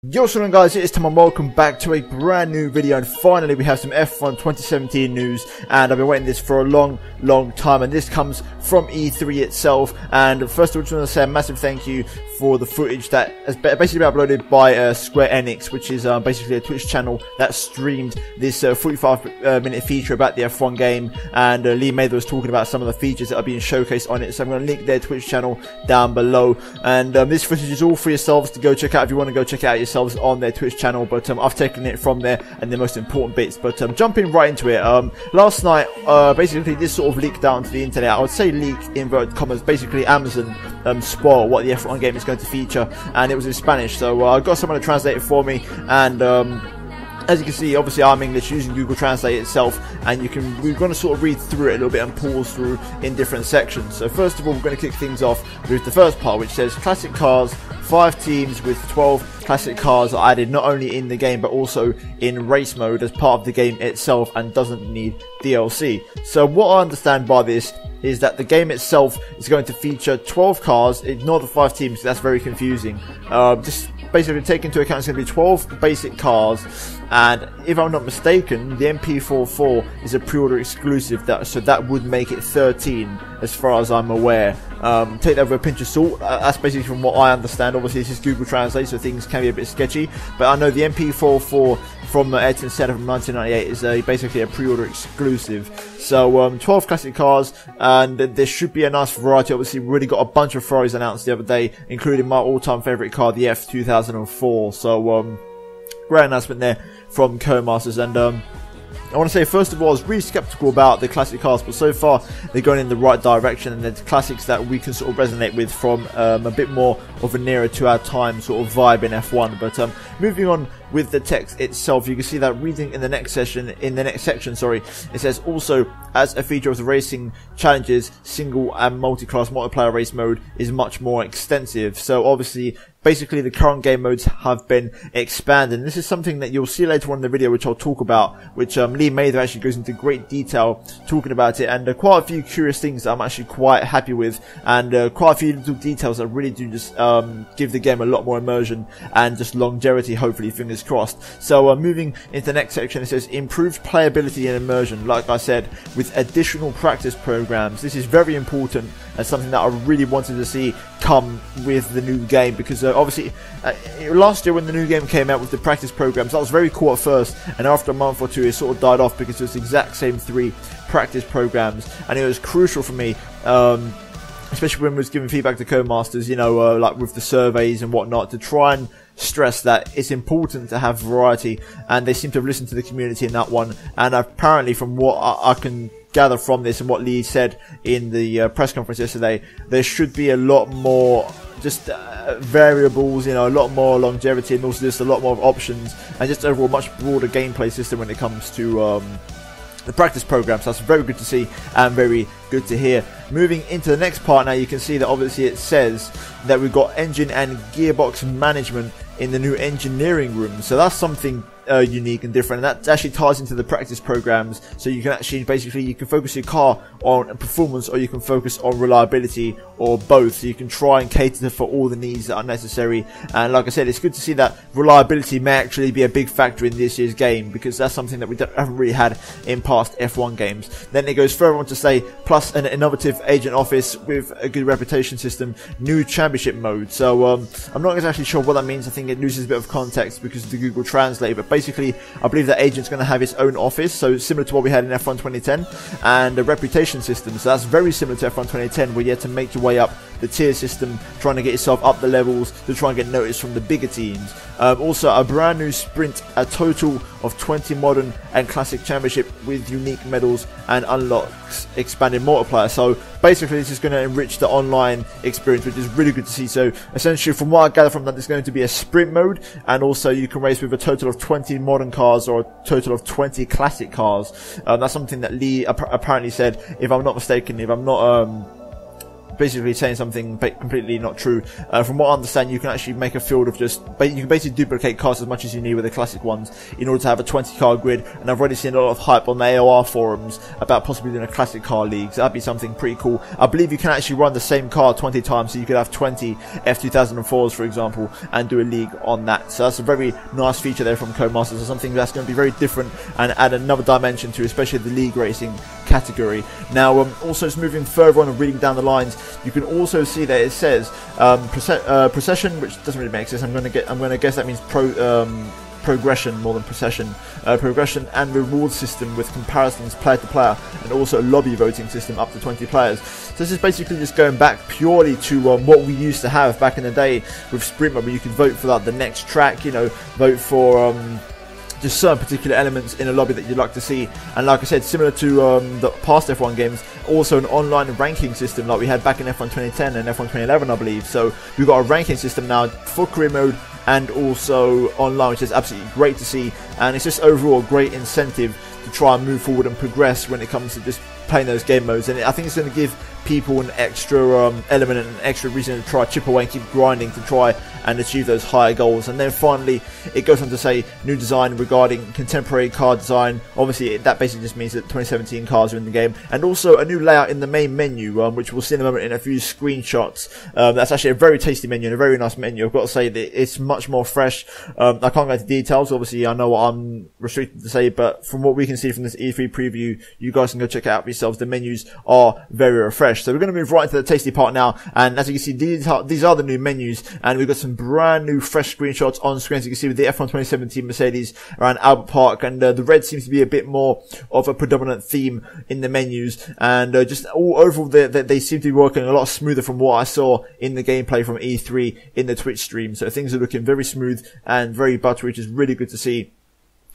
Yo, what's going on, guys? It's Tom and welcome back to a brand new video, and finally we have some F1 2017 news, and I've been waiting this for a long time, and this comes from E3 itself. And first of all, I just want to say a massive thank you for the footage that has basically been uploaded by Square Enix, which is basically a Twitch channel that streamed this 45-minute feature about the F1 game, and Lee Mather was talking about some of the features that are being showcased on it, so I'm going to link their Twitch channel down below. And this footage is all for yourselves to go check out if you want to go check it out yourselves on their Twitch channel, but I've taken it from there and the most important bits. But jumping right into it, last night basically this sort of leaked out onto the internet. I would say leak in inverted commas. Basically Amazon spoiled what the F1 game is going to feature, and it was in Spanish, so I got someone to translate it for me. And as you can see, obviously I'm English, using Google Translate itself, and we're going to sort of read through it a little bit and pause through in different sections. So first of all, we're going to kick things off with the first part, which says classic cars, 5 teams with 12 classic cars are added not only in the game but also in race mode as part of the game itself, and doesn't need DLC. So what I understand by this is that the game itself is going to feature 12 cars. Ignore the 5 teams, that's very confusing. Just basically take into account it's going to be 12 basic cars, and if I'm not mistaken, the MP44 is a pre-order exclusive, so that would make it 13 as far as I'm aware. Take that with a pinch of salt. That's basically from what I understand. Obviously this is Google Translate, so things can be a bit sketchy, but I know the MP44 from Ayrton Senna from 1998 is basically a pre-order exclusive. So 12 classic cars, and there should be a nice variety. Obviously we already got a bunch of Ferraris announced the other day, including my all-time favourite car, the F2004. So great announcement there from Codemasters. And I want to say, first of all, I was really skeptical about the classic cars, but so far they're going in the right direction, and they're classics that we can sort of resonate with from a bit more of a nearer to our time sort of vibe in F1. But moving on with the text itself, you can see that reading in the next section, it says also, as a feature of the racing challenges, single and multi-class multiplayer race mode is much more extensive. So obviously, basically the current game modes have been expanded. And this is something that you'll see later on in the video, which I'll talk about, which Lee Mather actually goes into great detail talking about it, and quite a few curious things that I'm actually quite happy with, and quite a few little details that really do just give the game a lot more immersion and just longevity, hopefully, fingers crossed. So moving into the next section, it says improved playability and immersion, like I said, with additional practice programs. This is very important and something that I really wanted to see come with the new game, because obviously last year when the new game came out with the practice programs, that was very cool at first, and after a month or two it sort of died off because it was the exact same 3 practice programs, and it was crucial for me, especially when we was giving feedback to Codemasters, you know, like with the surveys and whatnot, to try and stress that it's important to have variety, and they seem to have listened to the community in that one. And apparently, from what I can gather from this and what Lee said in the press conference yesterday, there should be a lot more just variables, you know, a lot more longevity, and also just a lot more options, and just overall much broader gameplay system when it comes to the practice programs. That's very good to see and very good to hear. Moving into the next part now, you can see that obviously it says that we've got engine and gearbox management in the new engineering room. So that's something unique and different, and that actually ties into the practice programs. So you can actually basically, you can focus your car on performance, or you can focus on reliability, or both. So you can try and cater for all the needs that are necessary. And like I said, it's good to see that reliability may actually be a big factor in this year's game, because that's something that we haven't really had in past F1 games. Then it goes further on to say, plus an innovative agent office with a good reputation system, new championship mode. So I'm not exactly sure what that means. I think it loses a bit of context because of the Google Translate, but basically I believe that agent's going to have its own office, so similar to what we had in F1 2010, and a reputation system. So that's very similar to F1 2010, where you had to make your way up the tier system, trying to get yourself up the levels to try and get noticed from the bigger teams. Also a brand new sprint, a total of 20 modern and classic championship with unique medals and unlocks expanded multiplier. So basically this is going to enrich the online experience, which is really good to see. So essentially, from what I gather from that, there's going to be a sprint mode, and also you can race with a total of 20 modern cars or a total of 20 classic cars. That's something that Lee apparently said, if I'm not mistaken, if I'm not basically saying something completely not true. From what I understand, you can actually make a field of you can basically duplicate cars as much as you need with the classic ones in order to have a 20 car grid, and I've already seen a lot of hype on the AOR forums about possibly doing a classic car league, so that'd be something pretty cool. I believe you can actually run the same car 20 times, so you could have 20 F2004s, for example, and do a league on that. So that's a very nice feature there from Codemasters, so something that's going to be very different and add another dimension to especially the league racing category. Now, also just moving further on and reading down the lines, you can also see that it says procession, which doesn't really make sense. I'm going to guess that means progression more than procession. Progression and reward system with comparisons player to player, and also a lobby voting system up to 20 players. So this is basically just going back purely to what we used to have back in the day with Sprint Mode, where you could vote for like the next track, you know, vote for just certain particular elements in a lobby that you'd like to see. And like I said, similar to the past F1 games, also an online ranking system like we had back in F1 2010 and F1 2011, I believe. So we've got a ranking system now for career mode and also online, which is absolutely great to see, and it's just overall a great incentive to try and move forward and progress when it comes to just playing those game modes. And I think it's going to give people an extra element and an extra reason to try chip away and keep grinding to try and achieve those higher goals. And then finally it goes on to say new design regarding contemporary car design. Obviously that basically just means that 2017 cars are in the game, and also a new layout in the main menu, which we'll see in a moment in a few screenshots. That's actually a very tasty menu and a very nice menu. I've got to say that it's much more fresh. I can't go into details, obviously I know what I'm restricted to say, but from what we can see from this E3 preview, you guys can go check it out for yourselves. The menus are very refreshed. So we're going to move right into the tasty part now, and as you can see, these are the new menus, and we've got some brand new fresh screenshots on screen, as you can see with the F1 2017 Mercedes around Albert Park, and the red seems to be a bit more of a predominant theme in the menus, and just all overall they seem to be working a lot smoother from what I saw in the gameplay from E3 in the Twitch stream. So things are looking very smooth and very buttery, which is really good to see.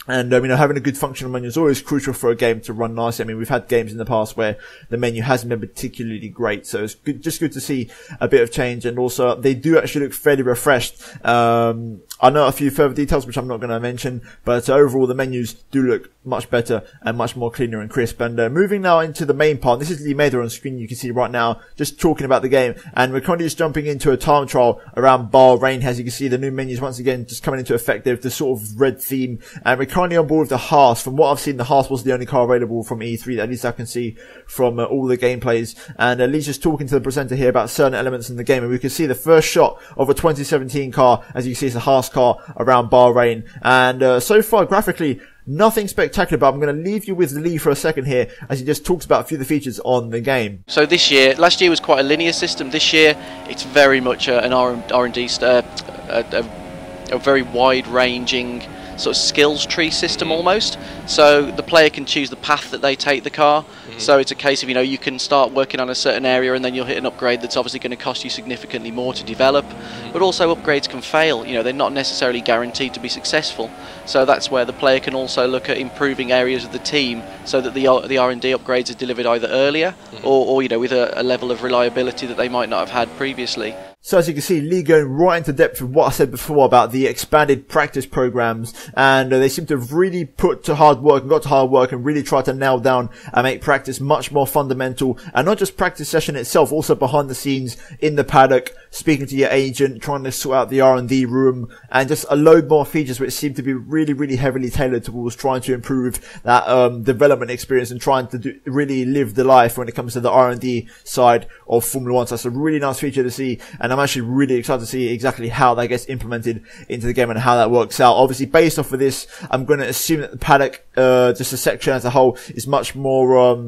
And, you know, having a good functional menu is always crucial for a game to run nicely. I mean, we've had games in the past where the menu hasn't been particularly great, so it's just good to see a bit of change. And also, they do actually look fairly refreshed. I know a few further details which I'm not going to mention, but overall the menus do look much better and much more cleaner and crisp. And moving now into the main part, this is Lee Mather on screen, you can see right now, just talking about the game. And we're currently just jumping into a time trial around Bahrain. As you can see, the new menus once again just coming into effect. They have the sort of red theme, and we're currently on board with the HAAS. From what I've seen, the HAAS was the only car available from E3, at least I can see from all the gameplays. And Lee's just talking to the presenter here about certain elements in the game, and we can see the first shot of a 2017 car. As you can see, it's a HAAS car around Bahrain, and so far graphically nothing spectacular, but I'm going to leave you with Lee for a second here as he just talks about a few of the features on the game. So last year was quite a linear system. This year it's very much an R&D, a very wide-ranging sort of skills tree system almost. So the player can choose the path that they take the car. So it's a case of, you know, you can start working on a certain area and then you'll hit an upgrade that's obviously going to cost you significantly more to develop. But also upgrades can fail. You know, they're not necessarily guaranteed to be successful. So that's where the player can also look at improving areas of the team so that the R&D upgrades are delivered either earlier or you know, with a level of reliability that they might not have had previously. So as you can see, Lee going right into depth with what I said before about the expanded practice programs, and they seem to have really put to hard work and got to hard work and really tried to nail down and make practice much more fundamental, and not just practice session itself, also behind the scenes in the paddock, speaking to your agent, trying to sort out the R&D room, and just a load more features which seem to be really heavily tailored towards trying to improve that development experience and trying to really live the life when it comes to the R&D side of Formula 1. So that's a really nice feature to see, and I'm actually really excited to see exactly how that gets implemented into the game and how that works out. Obviously, based off of this, I'm going to assume that the paddock, just a section as a whole, is much more,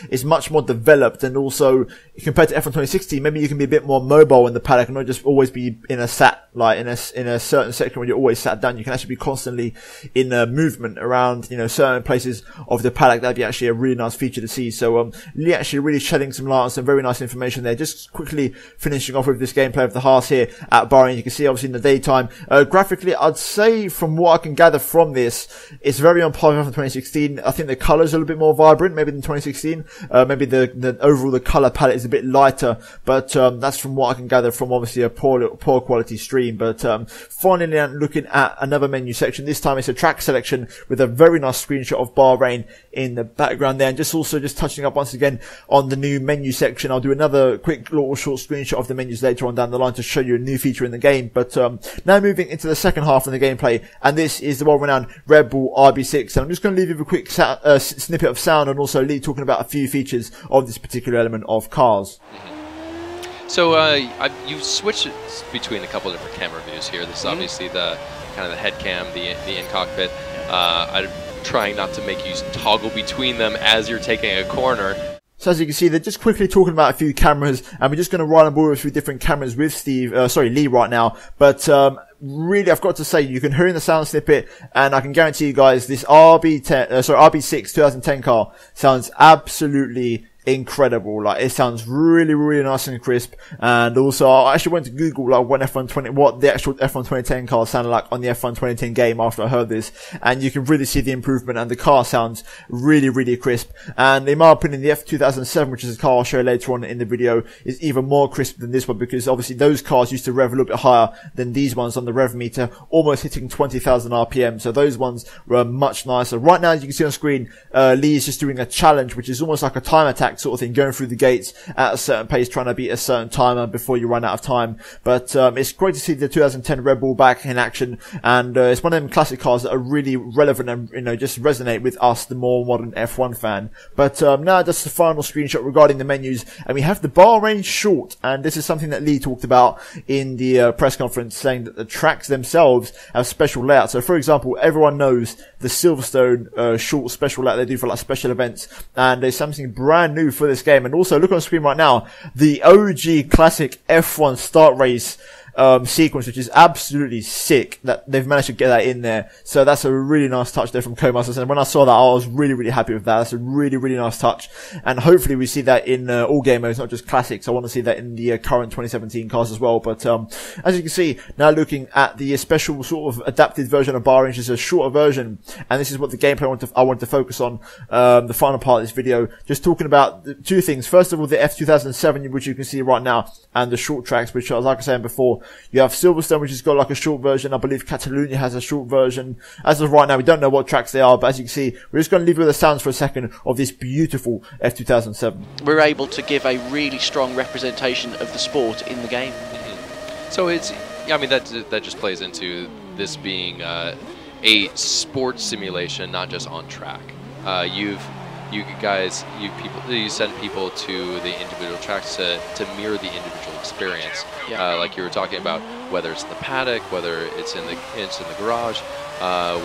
is much more developed, and also compared to F1 2016, maybe you can be a bit more mobile in the paddock and not just always be in a in a certain section where you're always sat down. You can actually be constantly in movement around, you know, certain places of the paddock. That'd be actually a really nice feature to see. So, Lee actually really shedding some light on some very nice information there. Just quickly finishing off with this gameplay of the HAAS here at Bahrain. You can see obviously in the daytime, graphically, I'd say from what I can gather from this, it's very on par with 2016. I think the colours are a little bit more vibrant. different maybe than 2016. Maybe the overall the color palette is a bit lighter, but that's from what I can gather from obviously a poor quality stream. But finally, I'm looking at another menu section. This time it's a track selection with a very nice screenshot of Bahrain in the background there, and just touching up once again on the new menu section. I'll do another quick little short screenshot of the menus later on down the line to show you a new feature in the game. But now moving into the second half of the gameplay, and this is the well-renowned Red Bull RB6, and I'm just going to leave you with a quick snippet of sound, and also Lee talking about a few features of this particular element of cars. So you switched between a couple of different camera views here. This is obviously the kind of the head cam, the in-cockpit. I'm trying not to make you toggle between them as you're taking a corner. So as you can see, they're just quickly talking about a few cameras, and we're just going to run on board with a few different cameras with Lee right now. But really, I've got to say, you can hear in the sound snippet, and I can guarantee you guys, this RB6 2010 car sounds absolutely incredible. Like, it sounds really, really nice and crisp. And also, I actually went to Google like what the actual F1 2010 car sounded like on the F1 2010 game after I heard this, and you can really see the improvement, and the car sounds really, really crisp. And in my opinion, the F 2007, which is a car I'll show later on in the video, is even more crisp than this one, because obviously those cars used to rev a little bit higher than these ones on the rev meter, almost hitting 20,000 RPM. So those ones were much nicer. Right now, as you can see on screen, Lee is just doing a challenge, which is almost like a time attack sort of thing, going through the gates at a certain pace, trying to beat a certain timer before you run out of time. But it's great to see the 2010 Red Bull back in action, and it's one of them classic cars that are really relevant and, you know, just resonate with us, the more modern F1 fan. But now just the final screenshot regarding the menus, and we have the Bahrain short, and this is something that Lee talked about in the press conference, saying that the tracks themselves have special layouts. So for example, everyone knows the Silverstone short special layout they do for like special events, and there's something brand new for this game. And also, look on screen right now, the OG classic F1 start race sequence, which is absolutely sick that they've managed to get that in there. So that's a really nice touch there from Codemasters, and when I saw that, I was really, really happy with that. That's a really, really nice touch, and hopefully we see that in all game modes, not just classics. I want to see that in the current 2017 cars as well. But as you can see, now looking at the special sort of adapted version of Bahrain, which is a shorter version, and this is what the gameplay I want to focus on, the final part of this video, just talking about two things. First of all, the F 2007, which you can see right now, and the short tracks, which, like I was saying before, you have Silverstone, which has got like a short version. I believe Catalonia has a short version. As of right now, we don't know what tracks they are, but as you can see, we're just going to leave you with the sounds for a second of this beautiful F 2007. We're able to give a really strong representation of the sport in the game. So it's, I mean, that just plays into this being a sports simulation, not just on track. You send people to the individual tracks to mirror the individual experience. Yeah. Like you were talking about, whether it's in the paddock, whether it's in the garage,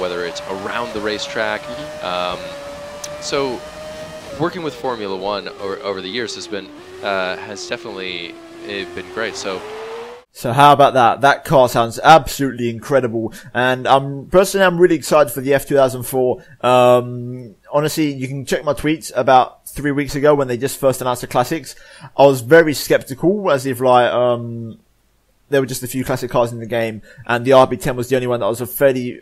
whether it's around the racetrack. So working with Formula One over the years has definitely been great. So how about that? That car sounds absolutely incredible, and personally I'm really excited for the F 2004. Honestly, you can check my tweets about 3 weeks ago when they just first announced the classics. I was very skeptical, as if like there were just a few classic cars in the game, and the RB10 was the only one that was a fairly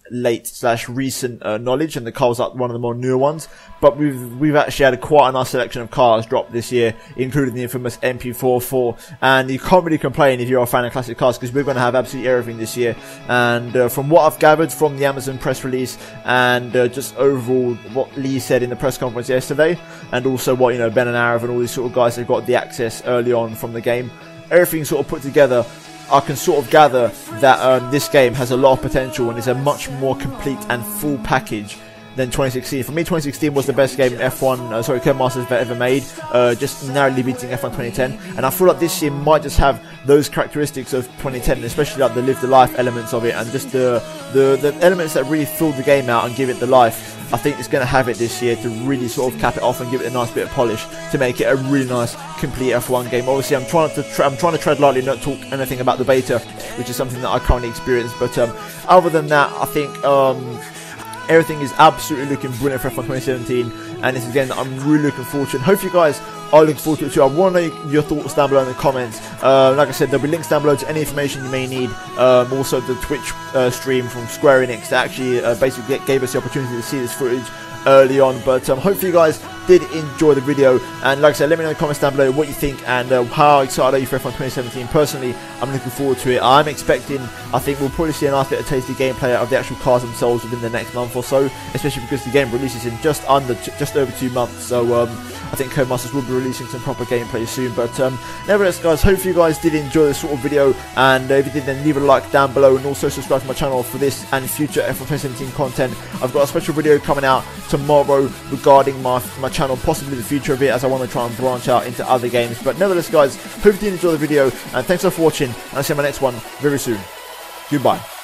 late/recent knowledge, and the car was like one of the more newer ones. But we've actually had quite a nice selection of cars dropped this year, including the infamous MP44, and you can't really complain if you're a fan of classic cars, because we're going to have absolutely everything this year. And from what I've gathered from the Amazon press release, and just overall what Lee said in the press conference yesterday, and also what, you know, Ben and Arav and all these sort of guys that got the access early on from the game, everything sort of put together, I can sort of gather that this game has a lot of potential and is a much more complete and full package than 2016. For me, 2016 was the best game Codemasters ever made, just narrowly beating F1 2010. And I feel like this year might just have those characteristics of 2010, especially like the live the life elements of it, and just the elements that really fill the game out and give it the life. I think it's going to have it this year to really sort of cap it off and give it a nice bit of polish to make it a really nice, complete F1 game. Obviously, I'm trying to tread lightly, not talk anything about the beta, which is something that I currently experience. But other than that, I think everything is absolutely looking brilliant for F1 2017, and it's again I'm really looking forward to it. Hope you guys are looking forward to it too. I want to know your thoughts down below in the comments. Like I said, there'll be links down below to any information you may need. Also the Twitch stream from Square Enix that actually basically gave us the opportunity to see this footage. early on. But hopefully you guys did enjoy the video, and like I said, let me know in the comments down below what you think and how excited are you for F1 2017. Personally, I'm looking forward to it. I'm expecting, I think we'll probably see a nice bit of tasty gameplay of the actual cars themselves within the next month or so, especially because the game releases in just over 2 months. So I think Codemasters will be releasing some proper gameplay soon. But nevertheless, guys, hopefully you guys did enjoy this sort of video, and if you did, then leave a like down below, and also subscribe to my channel for this and future F1 2017 content. I've got a special video coming out tomorrow regarding my channel, possibly the future of it, as I want to try and branch out into other games. But nevertheless, guys, hope you did enjoy the video, and thanks for watching, and I'll see you in my next one very soon. Goodbye.